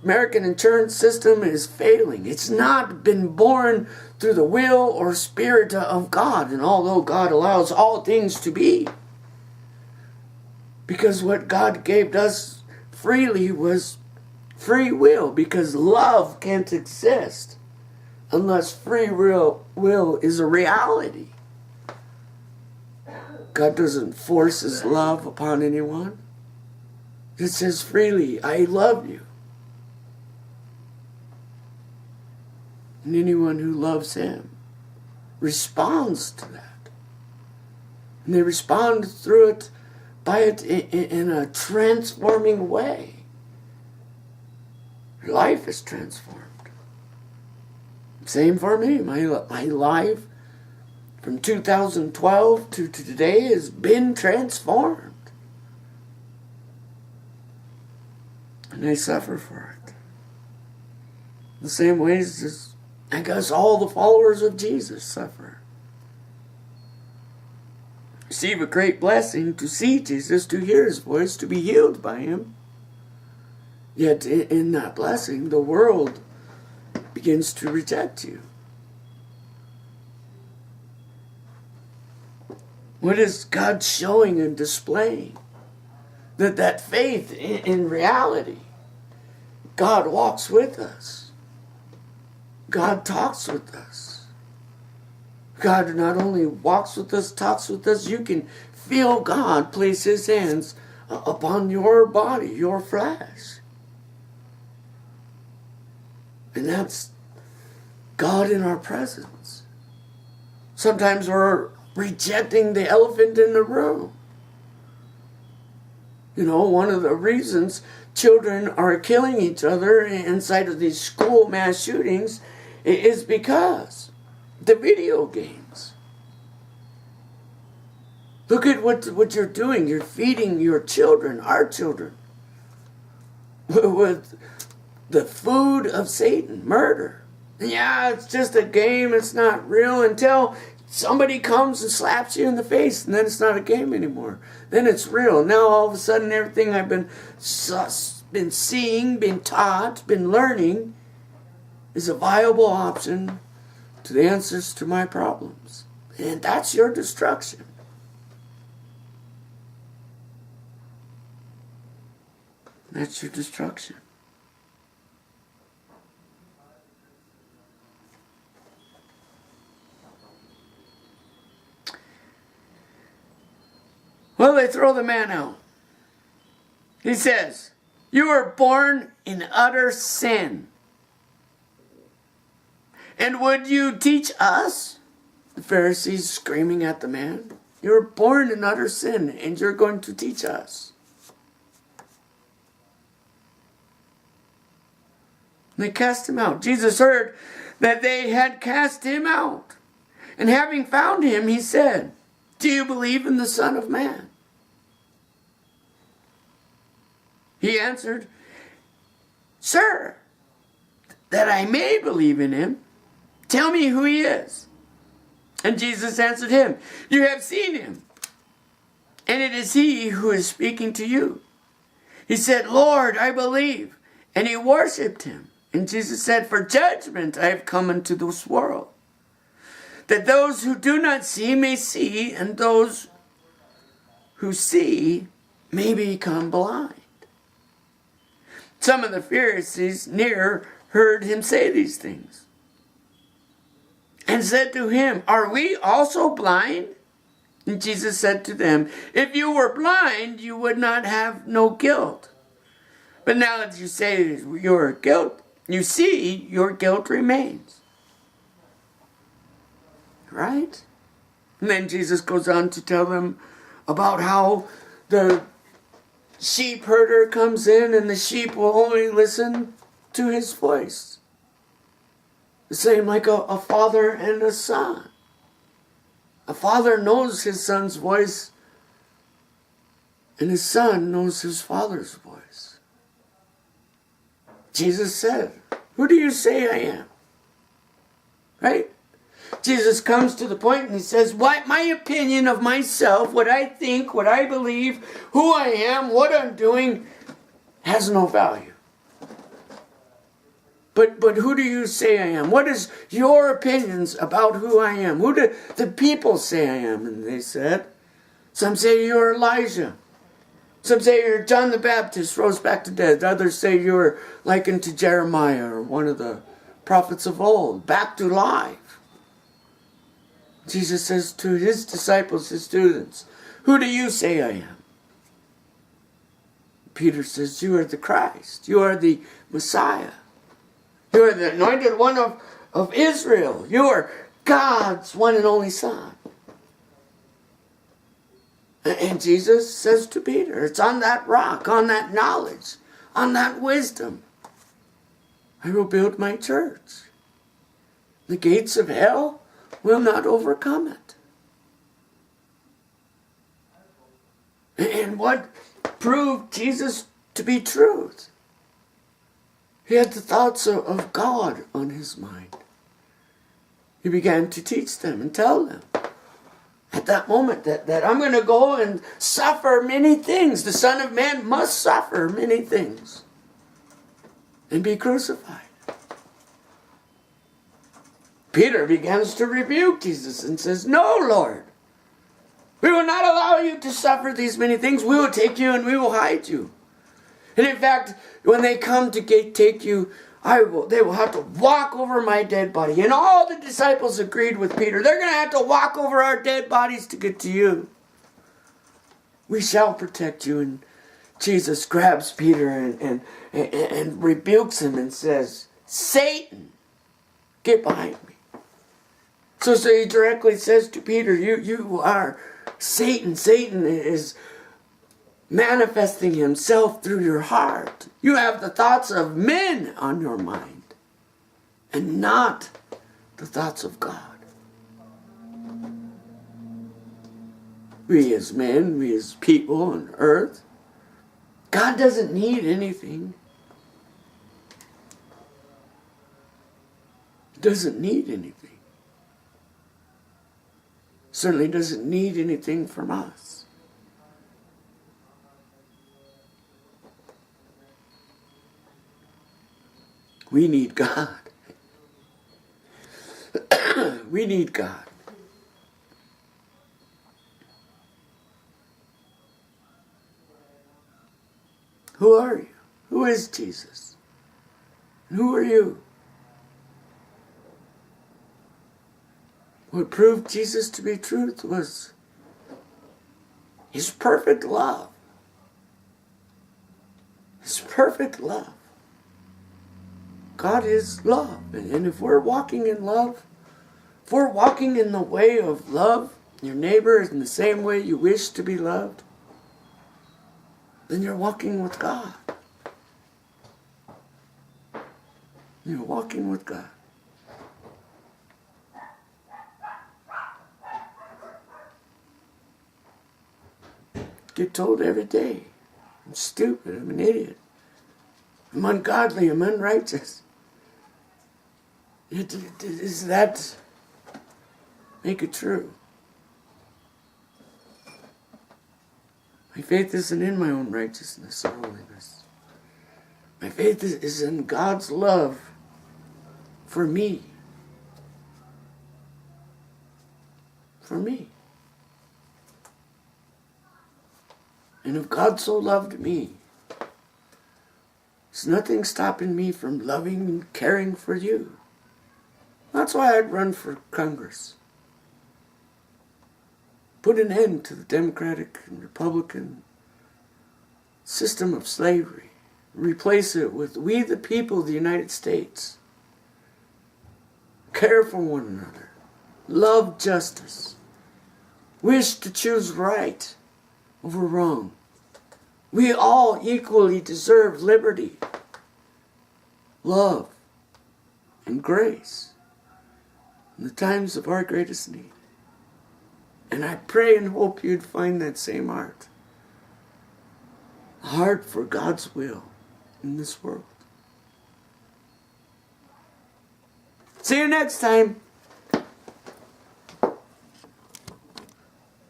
American insurance system is failing. It's not been born through the will or spirit of God. And although God allows all things to be, because what God gave us freely was free will, because love can't exist unless free will is a reality. God doesn't force his love upon anyone. It says freely, I love you. And anyone who loves him responds to that. And they respond through it, by it in a transforming way. Your life is transformed. Same for me. My life from 2012 to today has been transformed. And I suffer for it. The same ways as I guess all the followers of Jesus suffer. Receive a great blessing to see Jesus, to hear his voice, to be healed by him. Yet in that blessing, the world begins to reject you. What is God showing and displaying? That faith in reality, God walks with us. God talks with us. God not only walks with us, talks with us, you can feel God place his hands upon your body, your flesh. And that's God in our presence. Sometimes we're rejecting the elephant in the room. You know, one of the reasons children are killing each other inside of these school mass shootings is because the video games. Look at what you're doing. You're feeding your children, our children, with the food of Satan, murder. Yeah, it's just a game, it's not real, until somebody comes and slaps you in the face, and then it's not a game anymore. Then it's real. Now all of a sudden everything I've been seeing, been taught, been learning is a viable option to the answers to my problems. And that's your destruction. That's your destruction. Well, they throw the man out. He says, you were born in utter sin. And would you teach us? The Pharisees screaming at the man. You were born in utter sin, and you're going to teach us. They cast him out. Jesus heard that they had cast him out. And having found him, he said, do you believe in the Son of Man? He answered, Sir, that I may believe in him, tell me who he is. And Jesus answered him, you have seen him, and it is he who is speaking to you. He said, Lord, I believe. And he worshipped him. And Jesus said, for judgment I have come into this world, that those who do not see may see, and those who see may become blind. Some of the Pharisees near heard him say these things, and said to him, are we also blind? And Jesus said to them, if you were blind, you would not have no guilt. But now that you say your guilt, you see your guilt remains. Right? And then Jesus goes on to tell them about how the sheep herder comes in and the sheep will only listen to his voice. The same like a father and a son. A father knows his son's voice, and his son knows his father's voice. Jesus said, who do you say I am? Right? Jesus comes to the point and he says, what my opinion of myself, what I think, what I believe, who I am, what I'm doing, has no value. But who do you say I am? What is your opinions about who I am? Who do the people say I am? And they said, some say you're Elijah. Some say you're John the Baptist, rose back to death. Others say you're likened to Jeremiah or one of the prophets of old, back to life. Jesus says to his disciples, his students, who do you say I am? Peter says, you are the Christ. You are the Messiah. You are the anointed one of Israel. You are God's one and only Son. And Jesus says to Peter, it's on that rock, on that knowledge, on that wisdom, I will build my church. The gates of hell will not overcome it. And what proved Jesus to be truth? He had the thoughts of God on his mind. He began to teach them and tell them at that moment that I'm going to go and suffer many things. The Son of Man must suffer many things and be crucified. Peter begins to rebuke Jesus and says, no, Lord, we will not allow you to suffer these many things. We will take you and we will hide you. And in fact, when they come to take you, they will have to walk over my dead body. And all the disciples agreed with Peter. They're going to have to walk over our dead bodies to get to you. We shall protect you. And Jesus grabs Peter and rebukes him and says, Satan, get behind me. So he directly says to Peter, you are Satan. Satan is manifesting himself through your heart. You have the thoughts of men on your mind and not the thoughts of God. We as men, we as people on earth, God doesn't need anything. He doesn't need anything. Certainly doesn't need anything from us. We need God. We need God. Who are you? Who is Jesus? And who are you? What proved Jesus to be truth was his perfect love. His perfect love. God is love. And if we're walking in love, if we're walking in the way of love, your neighbor is in the same way you wish to be loved, then you're walking with God. You're walking with God. Get told every day, I'm stupid, I'm an idiot, I'm ungodly, I'm unrighteous. Does that make it true? My faith isn't in my own righteousness or holiness. My faith is in God's love for me. For me. And if God so loved me, there's nothing stopping me from loving and caring for you. That's why I'd run for Congress. Put an end to the Democratic and Republican system of slavery. Replace it with we the people of the United States. Care for one another. Love justice. Wish to choose right over wrong. We all equally deserve liberty, love, and grace in the times of our greatest need. And I pray and hope you'd find that same heart. A heart for God's will in this world. See you next time.